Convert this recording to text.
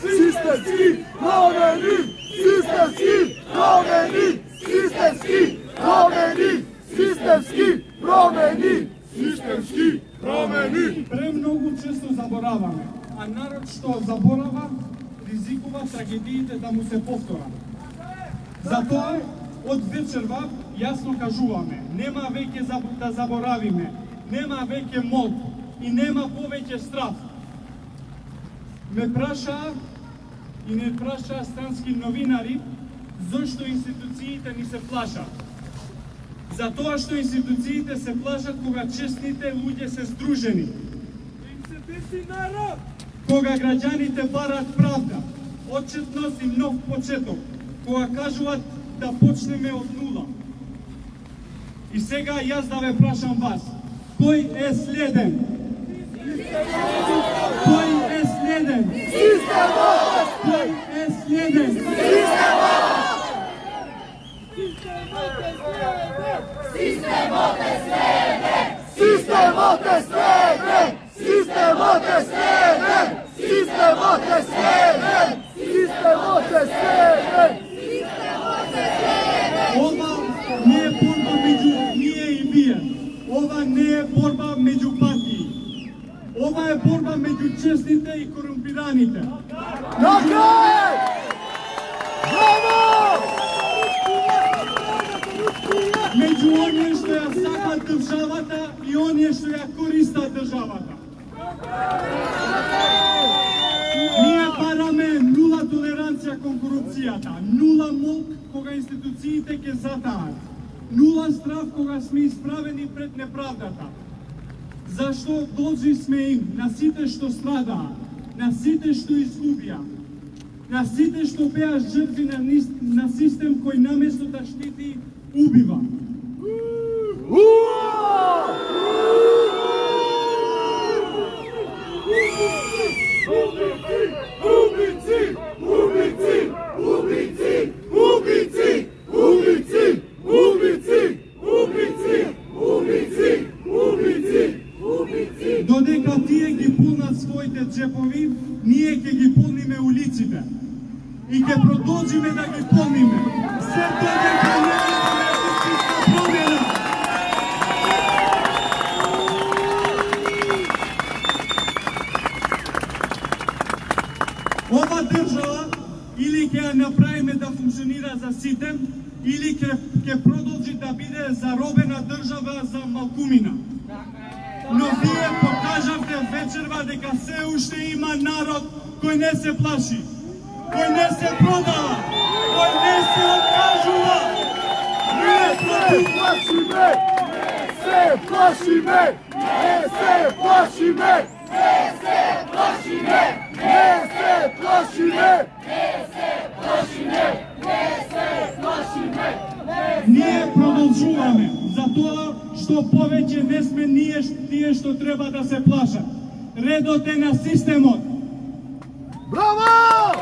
Sistemski promeni! Sistemski promeni! Sistemski promeni! Sistemski promeni! Sistemski promeni! Премногу често забораваме, а народ што заборава, ризикува трагедиите да му се повторат. Затоа, од вечерва, јасно кажуваме, нема веќе да заборавиме, нема веќе мол и нема повеќе страф. Ме прашаа и не прашаа странски новинари зошто институциите ни се плашат. Затоа што институциите се плашат кога честните луѓе се здружени. Им се деси народ! Кога граѓаните барат правда, отчетност и нов почеток, кога кажуваат да почнеме од нула. И сега јас да ве прашам вас, кој е следен? Кој е следен? Системот! Кој е следен? Системот е следен! Системот е следен! Системот е следен! Системот е следен! Системот е следен! Ова не е борба меѓу ние и вие. Ова не е борба меѓу партии. Ова е борба меѓу честните и корумпираните. Така е! Браво! Меѓу оние што ја сакат државата и оние што ја користат државата. Ние бараме нула толеранција кон корупцијата, нула молк кога институциите ќе затаат, нула страв кога сме исправени пред неправдата. Зашто должи сме им на сите што страдаат, на сите што изгубија, на сите што беа жртви на систем кој наместо да штити, убива. Убици! Убици! Убици! Убици! Убици! Убици! Убици! Убици! Убици! Убици! Додека тие ги пунат своите джепови, ние ќе ги полниме улиците. И ќе продолжиме да ги полниме. Се додека не видиме истинска промена. Ова држава или ќе ја направиме да функционира за сите, или ќе продолжи да биде заробена држава за малкумина. Но вие покажавте вечерва дека се уште има народ кој не се плаши, кој не се продава, кој не се откажува. Не се плашиме! Не се плашиме! Не се плашиме! Не се плашиме! Не се плашиме! Не се плашиме! Не се плашиме! Ние продолжуваме, затоа што повеќе не сме ние тие што треба да се плашат. Редот е на системот. Браво!